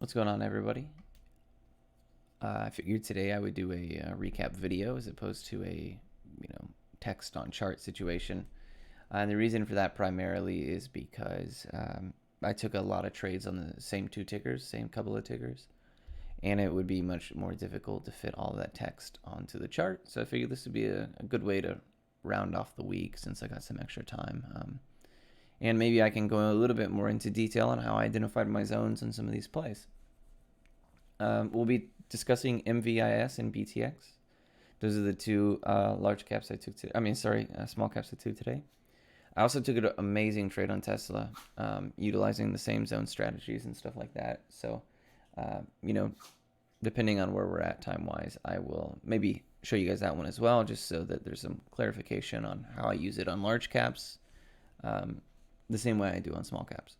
What's going on, everybody? I figured today I would do a recap video as opposed to a text on chart situation. And the reason for that primarily is because I took a lot of trades on the same two tickers, same couple of tickers, and it would be much more difficult to fit all of that text onto the chart. So I figured this would be a good way to round off the week since I got some extra time. And maybe I can go a little bit more into detail on how I identified my zones in some of these plays. We'll be discussing MVIS and BTX. Those are the two large caps I took today. Small caps I took today. I also took an amazing trade on Tesla, utilizing the same zone strategies and stuff like that. So, depending on where we're at time-wise, I will maybe show you guys that one as well, just so that there's some clarification on how I use it on large caps, the same way I do on small caps.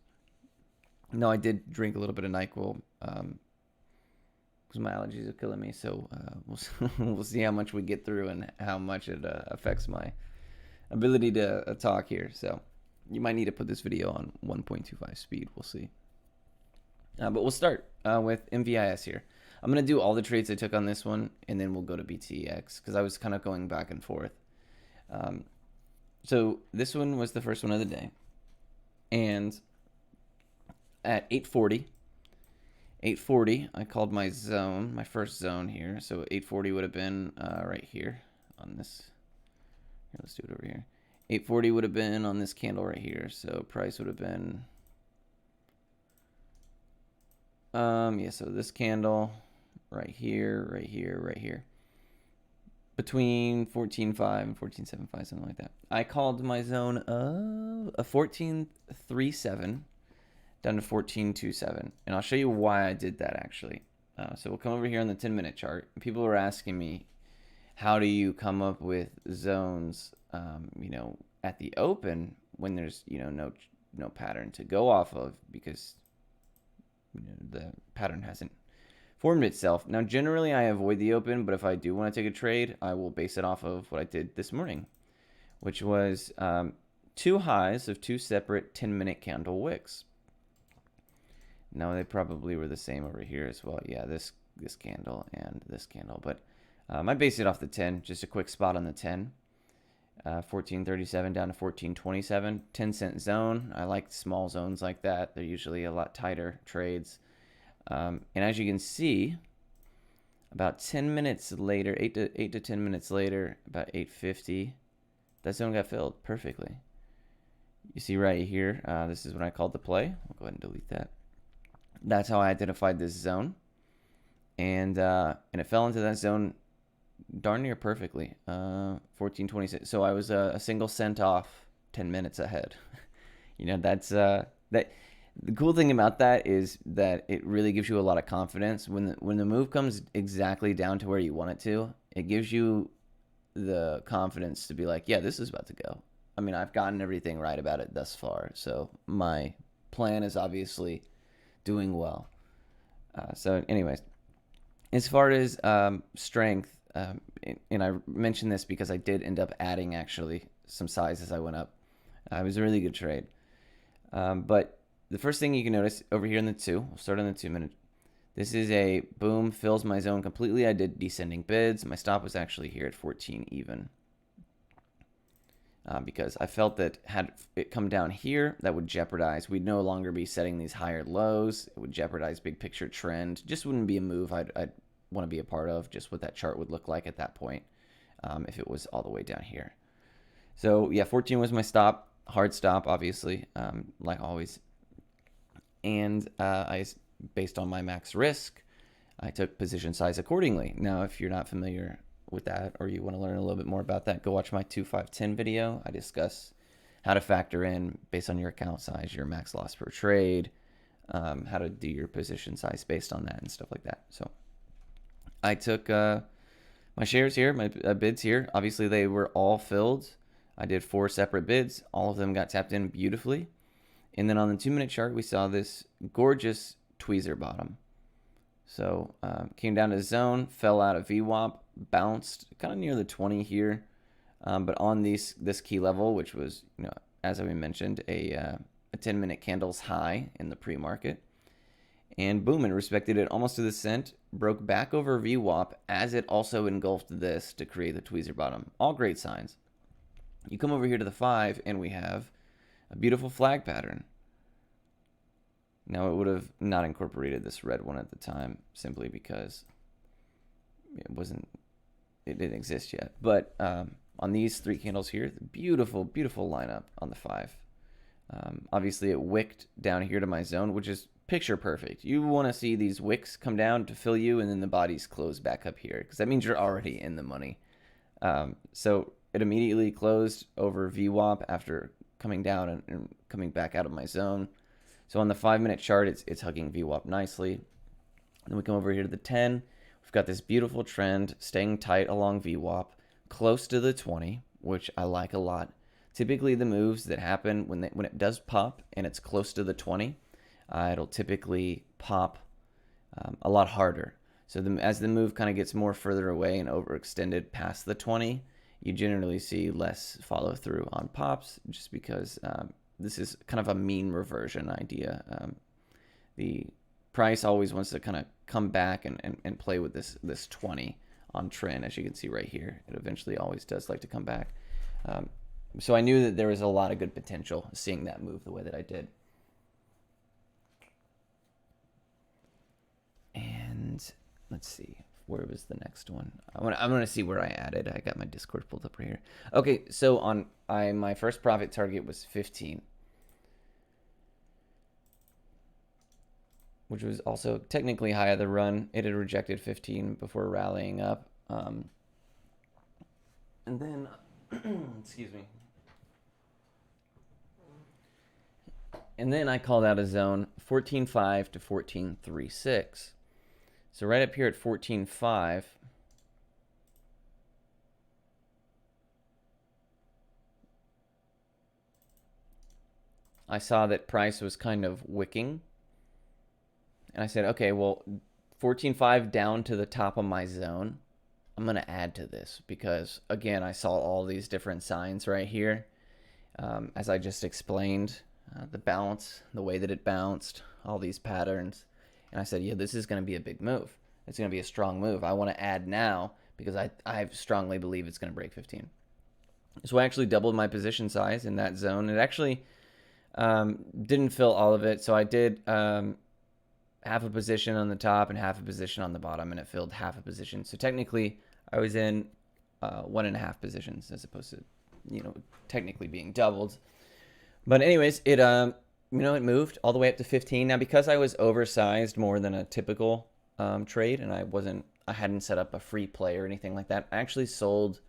No, I did drink a little bit of NyQuil, because my allergies are killing me. So we'll see how much we get through and how much it affects my ability to talk here. So you might need to put this video on 1.25 speed. We'll see. But we'll start with MVIS here. I'm going to do all the trades I took on this one, and then we'll go to BTX because I was kind of going back and forth. So this one was the first one of the day. And at 840, I called my zone, my first zone here. So 840 would have been right here on this. Here, let's do it over here. 840 would have been on this candle right here. So price would have been, so this candle right here, right here, right here. Between 14.5 and 14.75, something like that. I called my zone of a 14.37 down to 14.27. And I'll show you why I did that, actually. So we'll come over here on the 10-minute chart. People are asking me, how do you come up with zones, at the open when there's, no pattern to go off of because, the pattern hasn't formed itself. Now, generally, I avoid the open, but if I do want to take a trade, I will base it off of what I did this morning, which was two highs of two separate 10-minute candle wicks. No, they probably were the same over here as well. Yeah, this candle and this candle. But I base it off the 10. Just a quick spot on the 10. 14.37 down to 14.27. 10-cent zone. I like small zones like that. They're usually a lot tighter trades. And as you can see, about 10 minutes later, 8 to 10 minutes later, about 8:50, that zone got filled perfectly. You see right here, this is when I called the play. I'll go ahead and delete that. That's how I identified this zone, and it fell into that zone darn near perfectly. 14.26. So I was a single cent off 10 minutes ahead. That's that. The cool thing about that is that it really gives you a lot of confidence when the move comes exactly down to where you want it to. It gives you the confidence to be like, yeah, this is about to go. I mean, I've gotten everything right about it thus far, so my plan is obviously doing well. So anyways, as far as strength, and I mentioned this because I did end up adding actually some size as I went up. It was a really good trade. But the first thing you can notice over here in the 2, we'll start on the 2-minute. This is a boom, fills my zone completely. I did descending bids. My stop was actually here at 14 even. Because I felt that had it come down here, that would jeopardize. We'd no longer be setting these higher lows. It would jeopardize big picture trend. Just wouldn't be a move I'd want to be a part of, just what that chart would look like at that point if it was all the way down here. So, yeah, 14 was my stop. Hard stop, obviously, like always. And based on my max risk, I took position size accordingly. Now, if you're not familiar with that or you want to learn a little bit more about that, go watch my 2-5-10 video. I discuss how to factor in based on your account size, your max loss per trade, how to do your position size based on that and stuff like that. So I took my shares here, my bids here. Obviously, they were all filled. I did 4 separate bids. All of them got tapped in beautifully. And then on the 2-minute chart, we saw this gorgeous tweezer bottom. So came down to zone, fell out of VWAP, bounced kind of near the 20 here. But on this key level, which was, as we mentioned, a 10-minute candles high in the pre-market. And boom, it respected it almost to the cent, broke back over VWAP as it also engulfed this to create the tweezer bottom. All great signs. You come over here to the 5 and we have a beautiful flag pattern. Now it would have not incorporated this red one at the time simply because it didn't exist yet. But on these 3 candles here, the beautiful, beautiful lineup on the 5. Obviously it wicked down here to my zone, which is picture perfect. You want to see these wicks come down to fill you and then the bodies close back up here because that means you're already in the money. So it immediately closed over VWAP after coming down and coming back out of my zone. So on the 5-minute chart, it's hugging VWAP nicely. Then we come over here to the 10. We've got this beautiful trend staying tight along VWAP, close to the 20, which I like a lot. Typically, the moves that happen when it does pop and it's close to the 20, it'll typically pop a lot harder. So as the move kind of gets more further away and overextended past the 20, you generally see less follow through on pops just because this is kind of a mean reversion idea. The price always wants to kind of come back and play with this 20 on trend, as you can see right here. It eventually always does like to come back. So I knew that there was a lot of good potential seeing that move the way that I did. And let's see, where was the next one? I'm gonna see where I added. I got my Discord pulled up right here. Okay, so on my first profit target was 15, which was also technically high of the run. It had rejected 15 before rallying up, and then excuse me. And then I called out a zone 14.5 to 14.36. So right up here at 14.5, I saw that price was kind of wicking. And I said, okay, well, 14.5 down to the top of my zone. I'm going to add to this because, again, I saw all these different signs right here. As I just explained, the bounce, the way that it bounced, all these patterns. And I said, yeah, this is going to be a big move. It's going to be a strong move. I want to add now because I strongly believe it's going to break 15. So I actually doubled my position size in that zone. It actually didn't fill all of it. So I did half a position on the top and half a position on the bottom, and it filled half a position. So technically, I was in 1.5 positions as opposed to, technically being doubled. But anyways, it it moved all the way up to 15. Now, because I was oversized more than a typical trade, and I hadn't set up a free play or anything like that, I actually sold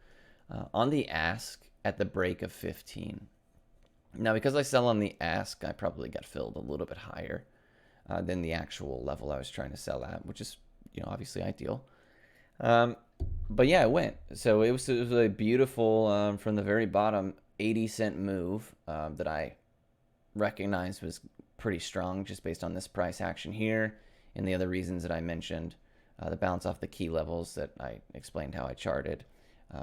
on the ask at the break of 15. Now, because I sell on the ask, I probably got filled a little bit higher than the actual level I was trying to sell at, which is, obviously ideal. But yeah, it went. So it was a beautiful, from the very bottom, 80-cent move that I recognized was pretty strong just based on this price action here and the other reasons that I mentioned. The bounce off the key levels that I explained how I charted.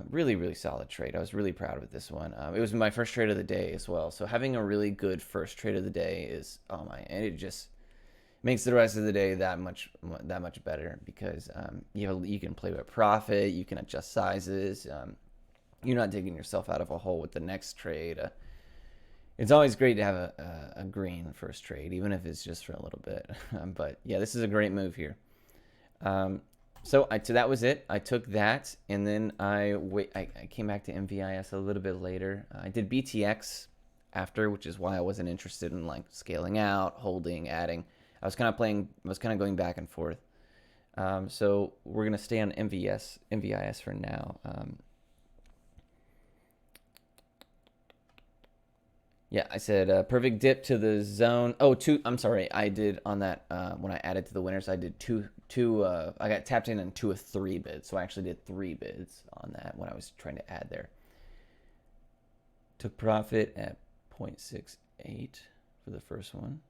Really, really solid trade. I was really proud of this one. It was my first trade of the day as well. So having a really good first trade of the day is, and it just makes the rest of the day that much better because you can play with profit, you can adjust sizes. You're not digging yourself out of a hole with the next trade. It's always great to have a green first trade, even if it's just for a little bit. But yeah, this is a great move here. So that was it. I took that, and then I came back to MVIS a little bit later. I did BTX after, which is why I wasn't interested in like scaling out, holding, adding. I was kind of going back and forth. So we're gonna stay on MVIS for now. Yeah, I said perfect dip to the zone. Oh, I'm sorry. I did on that when I added to the winners. I did two. I got tapped in 2 of 3 bids, so I actually did 3 bids on that when I was trying to add there. Took profit at 0.68 for the first one.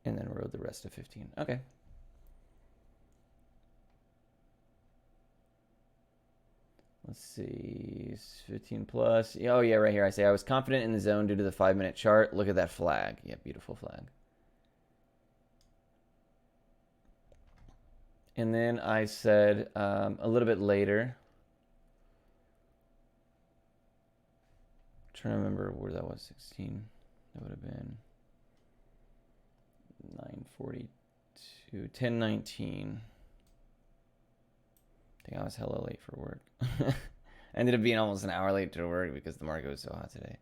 And then rode the rest of 15. Okay. Let's see, 15 plus. Oh yeah, right here. I say I was confident in the zone due to the 5-minute chart. Look at that flag. Yeah, beautiful flag. And then I said a little bit later. I'm trying to remember where that was. 16. That would have been 9:42, 10:19. I think I was hella late for work. I ended up being almost an hour late to work because the market was so hot today.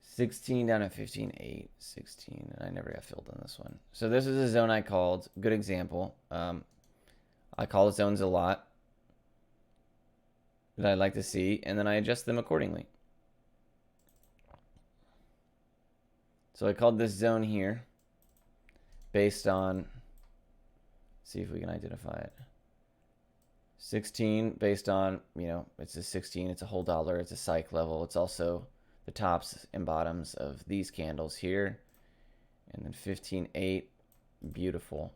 16 down at 15, 8, 16, and I never got filled on this one. So this is a zone I called. Good example. I call zones a lot that I like to see, and then I adjust them accordingly. So I called this zone here based on, see if we can identify it. 16 based on, you know, it's a 16, it's a whole dollar, it's a psych level. It's also the tops and bottoms of these candles here. And then 15, 8, beautiful.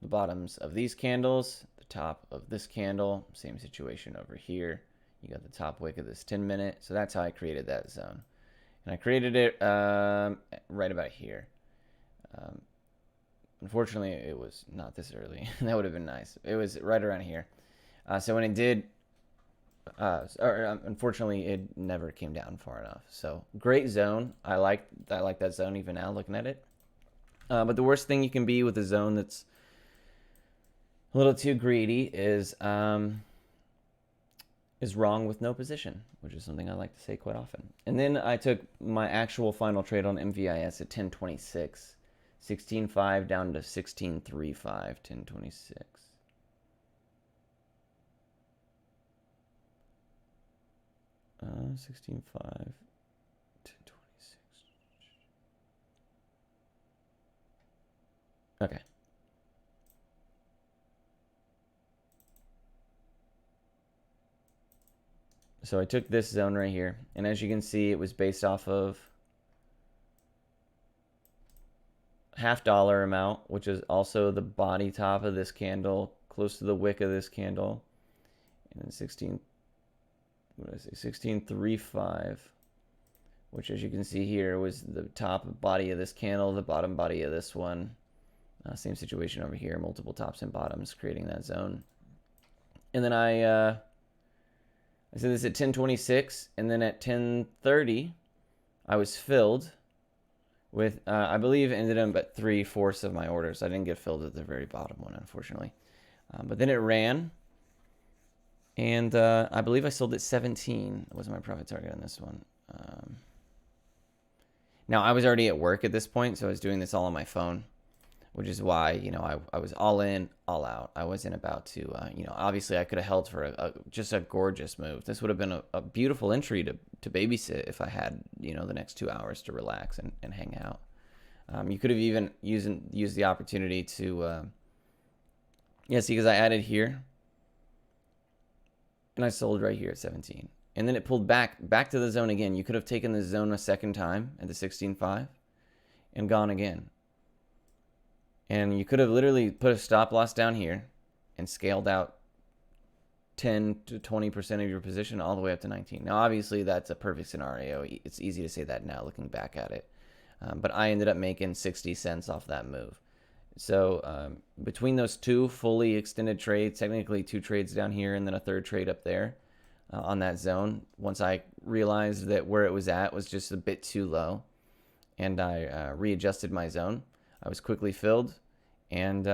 The bottoms of these candles, the top of this candle, same situation over here. You got the top wick of this 10-minute. So that's how I created that zone. And I created it right about here. Unfortunately, it was not this early. That would have been nice. It was right around here. So when it did, unfortunately, it never came down far enough. So great zone. I like that zone even now looking at it. But the worst thing you can be with a zone that's a little too greedy is wrong with no position, which is something I like to say quite often. And then I took my actual final trade on MVIS at 10.26, 16.5 down to 16.35, 10.26. Uh, 16.5, 10.26. Okay. So I took this zone right here, and as you can see, it was based off of $half amount, which is also the body top of this candle, close to the wick of this candle, and then 16.35, which, as you can see here, was the top body of this candle, the bottom body of this one. Same situation over here, multiple tops and bottoms, creating that zone. And then I said this at 10.26, and then at 10.30, I was filled with, I believe, ended up at 3/4 of my orders. I didn't get filled at the very bottom one, unfortunately. But then it ran, and I believe I sold at 17. That was my profit target on this one. Now, I was already at work at this point, so I was doing this all on my phone, which is why, you know, I was all in, all out. I wasn't about to, you know, obviously I could have held for just a gorgeous move. This would have been a beautiful entry to babysit if I had, you know, the next 2 hours to relax and hang out. You could have even used the opportunity to, yeah, see, because I added here, and I sold right here at 17. And then it pulled back to the zone again. You could have taken the zone a second time at the 16.5 and gone again. And you could have literally put a stop loss down here and scaled out 10 to 20% of your position all the way up to 19. Now, obviously, that's a perfect scenario. It's easy to say that now looking back at it. But I ended up making 60 cents off that move. So between those two fully extended trades, technically 2 trades down here and then a 3rd trade up there on that zone, once I realized that where it was at was just a bit too low and I readjusted my zone, I was quickly filled, and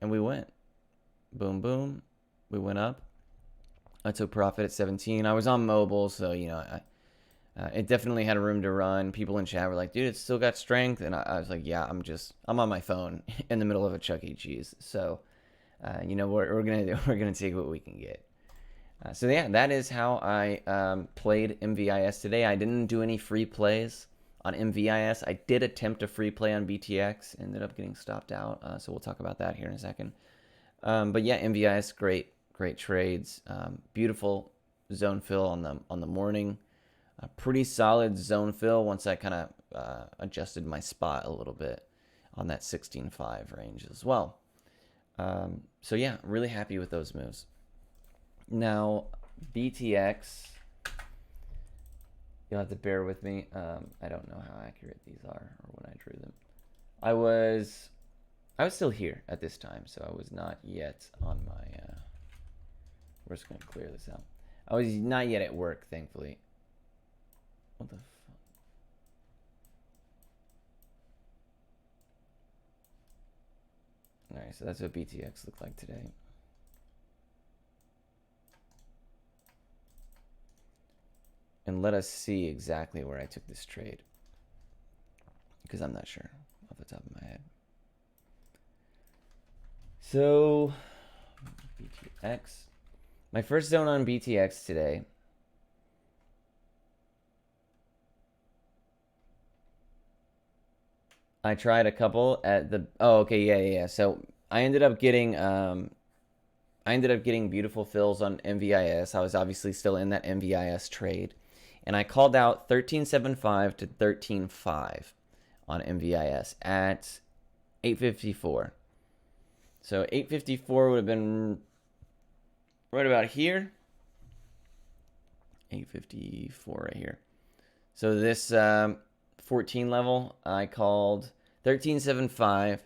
we went. Boom, boom. We went up. I took profit at 17. I was on mobile, so, you know, it definitely had room to run. People in chat were like, dude, it's still got strength. And I was like, yeah, I'm on my phone in the middle of a Chuck E. Cheese. So, you know, we're going to take what we can get. So, yeah, that is how I played MVIS today. I didn't do any free plays on MVIS. I did attempt a free play on BTX, ended up getting stopped out. So we'll talk about that here in a second. But yeah, MVIS, great trades. Beautiful zone fill on the morning. A pretty solid zone fill once I kind of adjusted my spot a little bit on that 16.5 range as well. So yeah, really happy with those moves. Now, BTX. You'll have to bear with me. I don't know how accurate these are or when I drew them. I was still here at this time, so I was not yet on my. We're just gonna clear this out. I was not yet at work, thankfully. What the fuck? All right, so that's what BTX looked like today. And let us see exactly where I took this trade, because I'm not sure off the top of my head. So, BTX. My first zone on BTX today. I tried a couple at the. Oh, okay, yeah. So I ended up getting beautiful fills on MVIS. I was obviously still in that MVIS trade, and I called out 13.75 to 13.5 on MVIS at 8.54. So 8.54 would have been right about here. 8.54 right here. So this 14 level, I called 13.75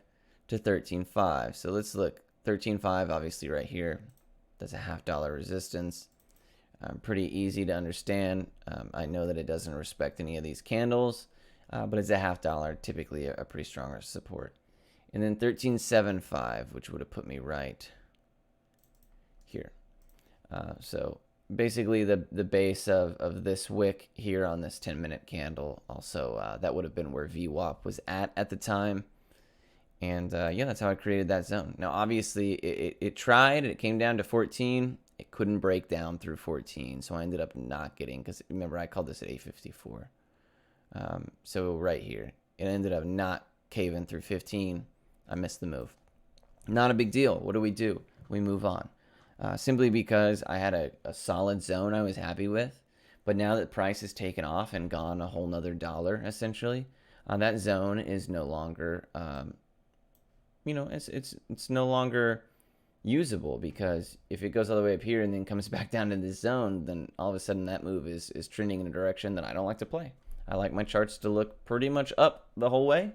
to 13.5. So let's look. 13.5 obviously right here. That's a $0.50 resistance. Pretty easy to understand. I know that it doesn't respect any of these candles, but it's a $0.50, typically a pretty strong support. And then 13.75, which would have put me right here. So basically the base of this wick here on this 10-minute candle. Also, that would have been where VWAP was at the time. And yeah, that's how I created that zone. Now, obviously, it tried. It came down to 14. It couldn't break down through 14. So I ended up not getting, because remember, I called this at 8.54. So right here, it ended up not caving through 15. I missed the move. Not a big deal. What do? We move on. Simply because I had a solid zone I was happy with. But now that price has taken off and gone a whole nother $1, essentially, that zone is no longer, it's no longer usable, because if it goes all the way up here and then comes back down to this zone, then all of a sudden that move is trending in a direction that I don't like to play. I like my charts to look pretty much up the whole way.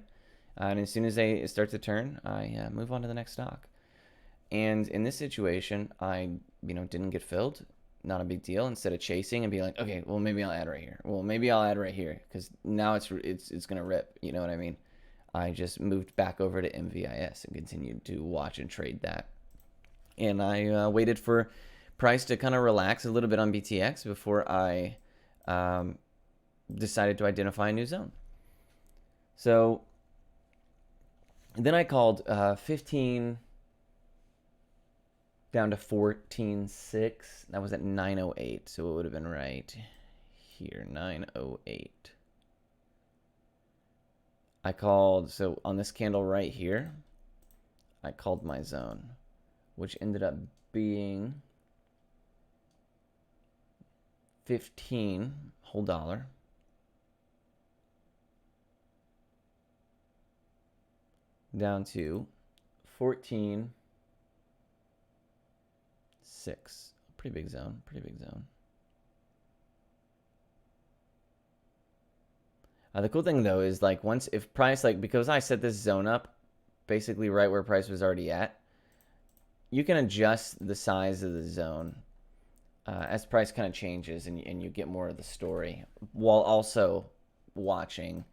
And as soon as they start to turn, I move on to the next stock. And in this situation, I, didn't get filled. Not a big deal. Instead of chasing and being like, okay, well, maybe I'll add right here. Well, maybe I'll add right here, because now it's going to rip. You know what I mean? I just moved back over to MVIS and continued to watch and trade that. And I waited for price to kind of relax a little bit on BTX before I decided to identify a new zone. So then I called 15 down to 14.6. That was at 9.08, so it would have been right here, 9.08. I called, so on this candle right here, I called my zone, which ended up being 15 whole dollar. Down to 14.6. Pretty big zone, the cool thing though is, like, if price, because I set this zone up basically right where price was already at, you can adjust the size of the zone as price kind of changes, and you get more of the story, while also watching,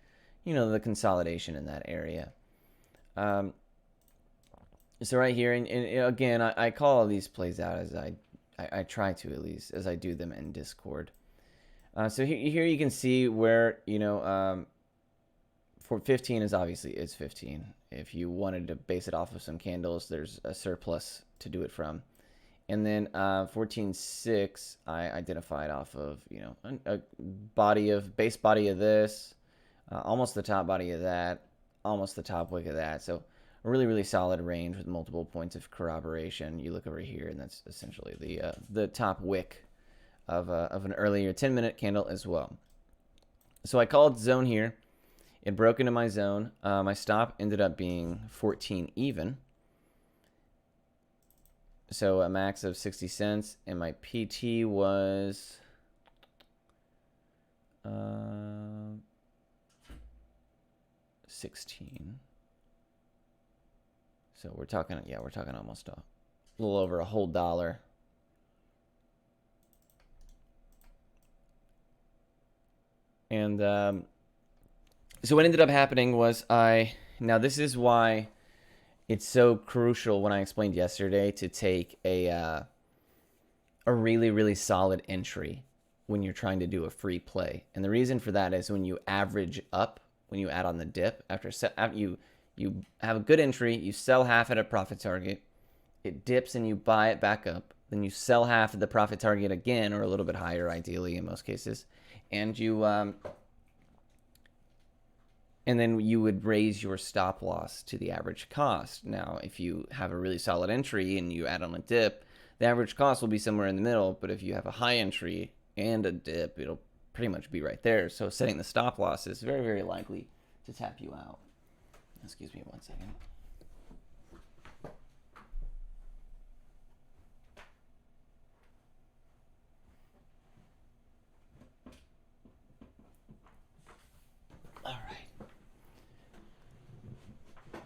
the consolidation in that area. So right here, and again, I call all these plays out as I try to, at least, as I do them in Discord. So here you can see where, for 15 is obviously 15. If you wanted to base it off of some candles, there's a surplus to do it from. And then 14.6, I identified off of, a base body of this, almost the top body of that, almost the top wick of that. So a really, really solid range with multiple points of corroboration. You look over here, and that's essentially the top wick of an earlier 10-minute candle as well. So I called zone here. It broke into my zone. My stop ended up being 14 even. So a max of 60 cents, and my PT was 16. So we're talking almost a little over a whole dollar. And so what ended up happening was now this is why it's so crucial when I explained yesterday to take a really, really solid entry when you're trying to do a free play. And the reason for that is when you average up, when you add on the dip, after you have a good entry, you sell half at a profit target, it dips and you buy it back up, then you sell half at the profit target again, or a little bit higher ideally in most cases, and then you would raise your stop loss to the average cost. Now, if you have a really solid entry and you add on a dip, the average cost will be somewhere in the middle, but if you have a high entry and a dip, it'll pretty much be right there. So setting the stop loss is very, very likely to tap you out. Excuse me 1 second. All right.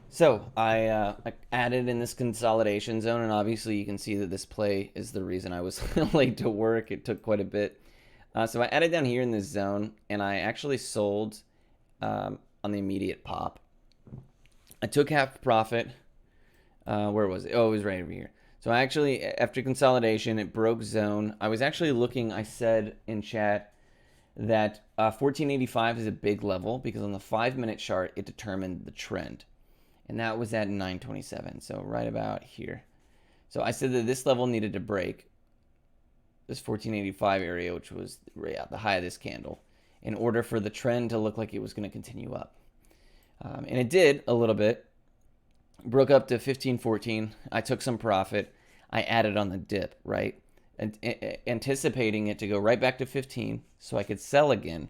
So I added in this consolidation zone, and obviously you can see that this play is the reason I was late to work. It took quite a bit. So I added down here in this zone, and I actually sold on the immediate pop. I took half profit. Where was it? Oh, it was right over here. So I actually, after consolidation, it broke zone. I was actually looking, I said in chat that 1485 is a big level because on the 5-minute chart, it determined the trend. And that was at 927, so right about here. So I said that this level needed to break, this 1485 area, which was the high of this candle, in order for the trend to look like it was going to continue up. And it did a little bit. Broke up to 1514. I took some profit. I added on the dip, right? Anticipating it to go right back to 15 so I could sell again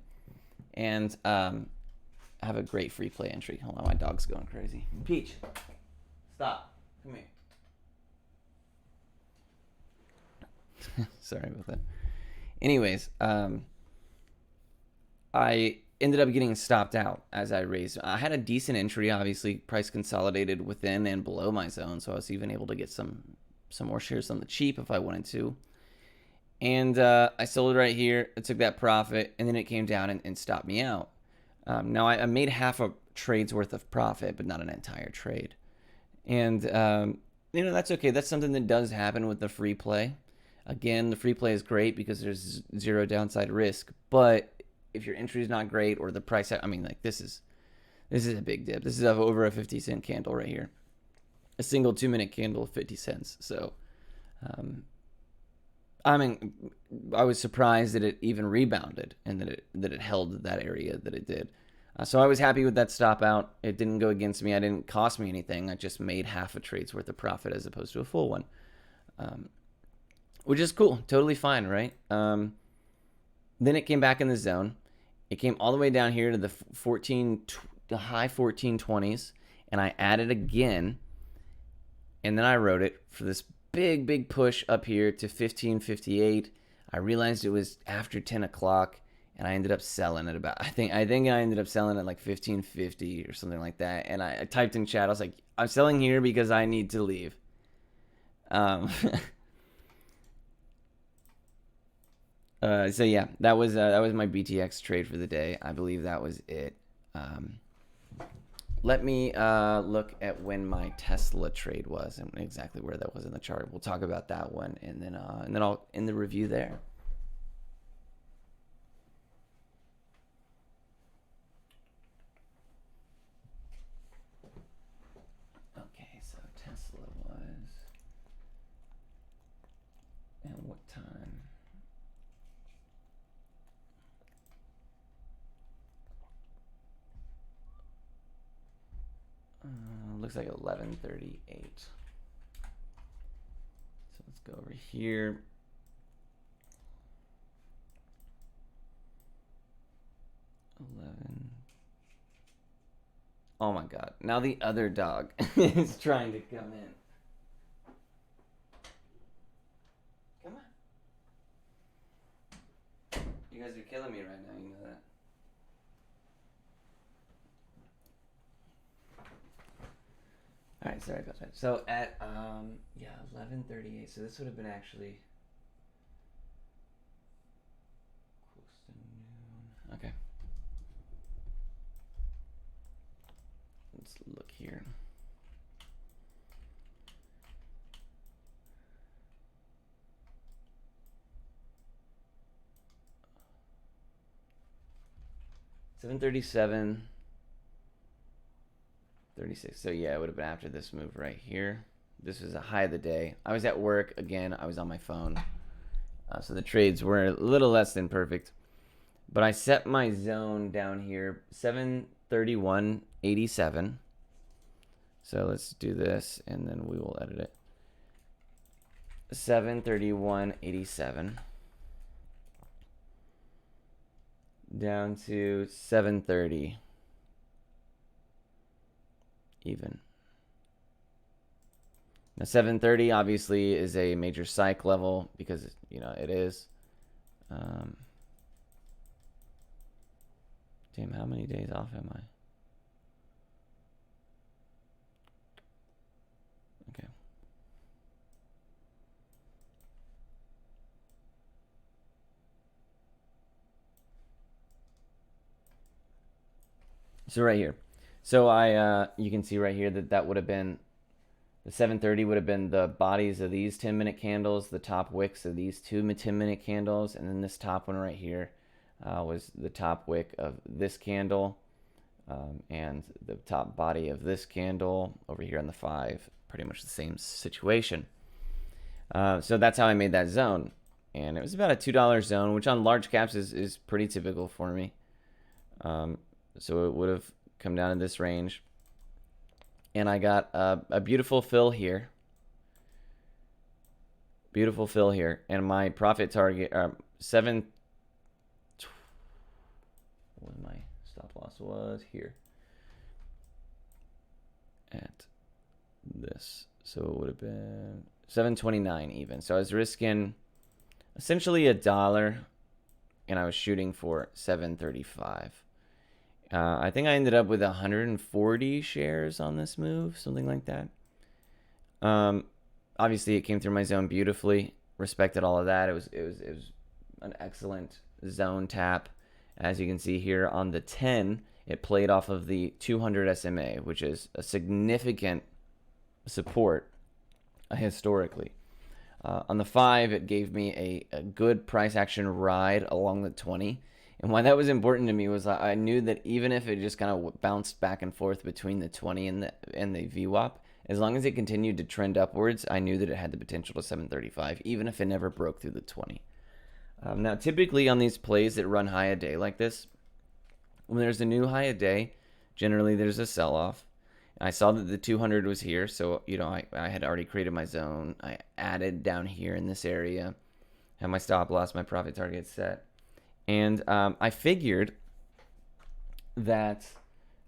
and have a great free play entry. Hold on, my dog's going crazy. Peach, stop. Come here. Sorry about that. Anyways, I ended up getting stopped out as I raised. I had a decent entry, obviously, price consolidated within and below my zone, so I was even able to get some more shares on the cheap if I wanted to. And I sold right here. I took that profit, and then it came down and stopped me out. Now, I made half a trade's worth of profit, but not an entire trade. And, that's okay. That's something that does happen with the free play. Again, the free play is great because there's zero downside risk, but if your entry is not great or the price, this is a big dip. This is over a 50-cent candle right here. A single 2-minute candle, 50 cents. So, I was surprised that it even rebounded and that it held that area that it did. So I was happy with that stop out. It didn't go against me. It didn't cost me anything. I just made half a trade's worth of profit as opposed to a full one, which is cool. Totally fine, right? Then it came back in the zone. It came all the way down here to the high 1420s, and I added again, and then I wrote it for this big push up here to 1558. I realized it was after 10 o'clock, and I ended up selling at about, I think I ended up selling at like 1550 or something like that. And I typed in chat, I was like, I'm selling here because I need to leave. So yeah, that was my BTX trade for the day. I believe that was it. Let me look at when my Tesla trade was and exactly where that was in the chart. We'll talk about that one, and then I'll end the review there. Okay, so Tesla was, and what time? Looks like 11:38. So let's go over here. Oh my God! Now the other dog is trying to come in. You guys are killing me right now, you know that. All right, sorry about that. So at 11:38. So this would have been actually close to noon. Okay. Let's look here. $7:37. 36. So yeah, it would have been after this move right here. This was a high of the day. I was at work again. I was on my phone, so the trades were a little less than perfect. But I set my zone down here, 731.87. So let's do this, and then we will edit it. 731.87 down to 730 even. Now 730 obviously is a major psych level because it is. Damn, how many days off am I? Okay. So right here. So you can see right here that would have been, the 730 would have been the bodies of these 10-minute candles, the top wicks of these two 10-minute candles, and then this top one right here was the top wick of this candle, and the top body of this candle over here on the 5, pretty much the same situation. So that's how I made that zone, and it was about a $2 zone, which on large caps is pretty typical for me. So it would have come down in this range, and I got a beautiful fill here. Beautiful fill here, and my profit target 7. What my stop loss was here at this, so it would have been 729 even. So I was risking essentially $1, and I was shooting for 735. I think I ended up with 140 shares on this move, something like that. Obviously, it came through my zone beautifully. Respected all of that. It was an excellent zone tap. As you can see here on the 10, it played off of the 200 SMA, which is a significant support historically. On the 5, it gave me a good price action ride along the 20. And why that was important to me was I knew that even if it just kind of bounced back and forth between the 20 and the VWAP, as long as it continued to trend upwards, I knew that it had the potential to 735, even if it never broke through the 20. Now, typically on these plays that run high a day like this, when there's a new high a day, generally there's a sell-off. I saw that the 200 was here, so I had already created my zone. I added down here in this area, had my stop loss, my profit target set. And I figured that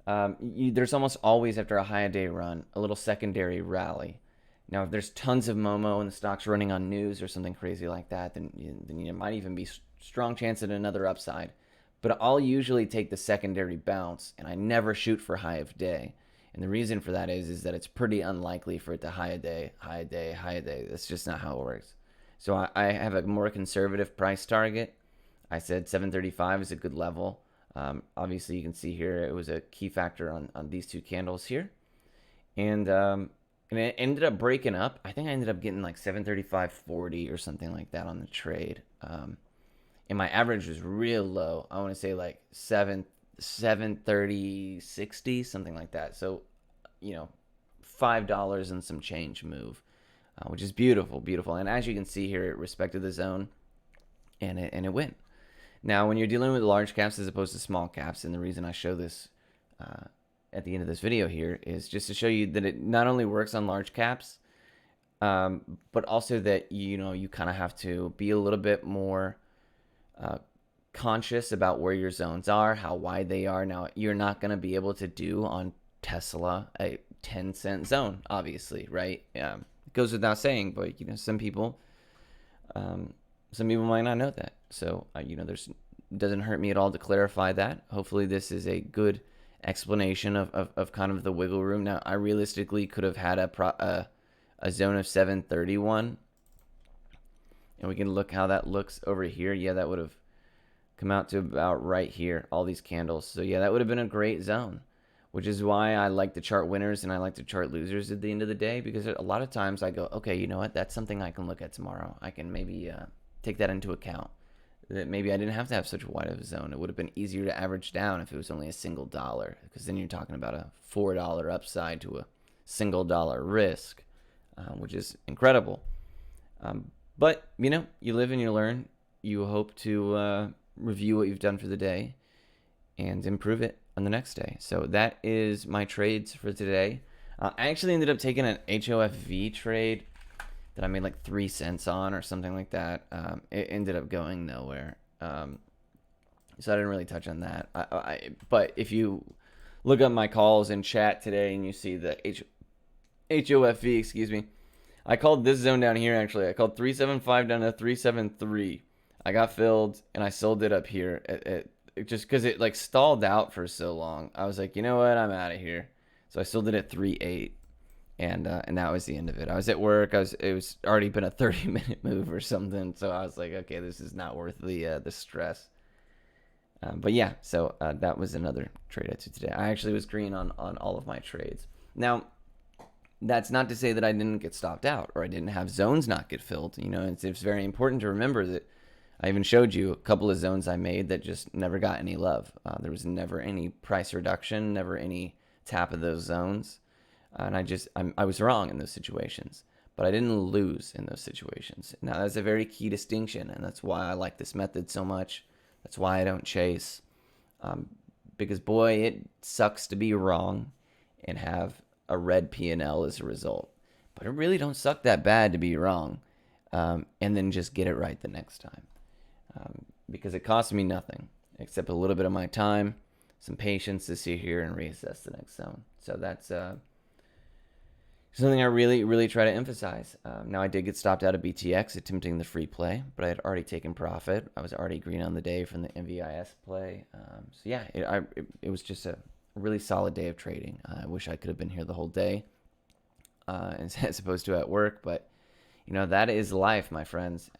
there's almost always, after a high day run, a little secondary rally. Now, if there's tons of Momo and the stock's running on news or something crazy like that, then you might even be strong chance at another upside. But I'll usually take the secondary bounce, and I never shoot for high of day. And the reason for that is that it's pretty unlikely for it to high a day, high a day, high a day. That's just not how it works. So I have a more conservative price target. I said 735 is a good level. Obviously, you can see here it was a key factor on these two candles here. And it ended up breaking up. I think I ended up getting like 735.40 or something like that on the trade. And my average was real low. I want to say like 730.60, something like that. So, $5 and some change move, which is beautiful, beautiful. And as you can see here, it respected the zone, and it went. Now, when you're dealing with large caps as opposed to small caps, and the reason I show this at the end of this video here is just to show you that it not only works on large caps, but also that you kind of have to be a little bit more conscious about where your zones are, how wide they are. Now, you're not going to be able to do on Tesla a 10-cent zone, obviously, right? It goes without saying, but some people might not know that. So there's doesn't hurt me at all to clarify that. Hopefully this is a good explanation of kind of the wiggle room. Now, I realistically could have had a zone of 731, and we can look how that looks over here. Yeah, that would have come out to about right here, all these candles. So yeah, that would have been a great zone, which is why I like to chart winners and I like to chart losers at the end of the day, because a lot of times I go, okay, you know what? That's something I can look at tomorrow. I can maybe take that into account. That maybe I didn't have to have such a wide of a zone. It would have been easier to average down if it was only a single dollar, because then you're talking about a $4 upside to a single dollar risk, which is incredible. But, you know, you live and you learn. You hope to review what you've done for the day and improve it on the next day. So that is my trades for today. I actually ended up taking an HOFV trade that I made like 3 cents on or something like that. It ended up going nowhere. So I didn't really touch on that. But if you look up my calls in chat today and you see the HOFV, excuse me, I called this zone down here actually. I called 375 down to 373. I got filled and I sold it up here just because it like stalled out for so long. I was like, you know what, I'm out of here. So I sold it at 3.8, and that was the end of it. I was at work. It was already been a 30-minute move or something. So I was like, okay, this is not worth the stress. But yeah, so that was another trade I took today. I actually was green on all of my trades. Now, that's not to say that I didn't get stopped out or I didn't have zones not get filled. You know, it's very important to remember that I even showed you a couple of zones I made that just never got any love. There was never any price reduction, never any tap of those zones. And I was wrong in those situations, but I didn't lose in those situations. Now, that's a very key distinction, and that's why I like this method so much. That's why I don't chase. Because, boy, it sucks to be wrong and have a red P&L as a result. But it really don't suck that bad to be wrong and then just get it right the next time. Because it costs me nothing except a little bit of my time, some patience to sit here and reassess the next zone. So that's something I really, really try to emphasize. Now, I did get stopped out of BTX attempting the free play, but I had already taken profit. I was already green on the day from the MVIS play. So yeah, it was just a really solid day of trading. I wish I could have been here the whole day as opposed to at work, but you know, that is life, my friends.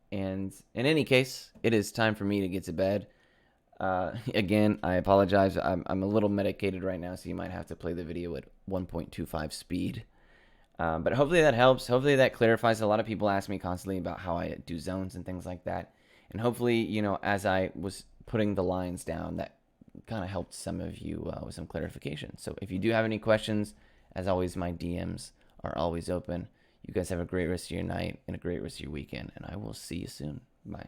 And in any case, it is time for me to get to bed. Again, I apologize. I'm a little medicated right now, so you might have to play the video at 1.25 speed. But hopefully that helps. Hopefully that clarifies. A lot of people ask me constantly about how I do zones and things like that. And hopefully, you know, as I was putting the lines down, that kind of helped some of you with some clarification. So if you do have any questions, as always, my DMs are always open. You guys have a great rest of your night and a great rest of your weekend, and I will see you soon. Bye.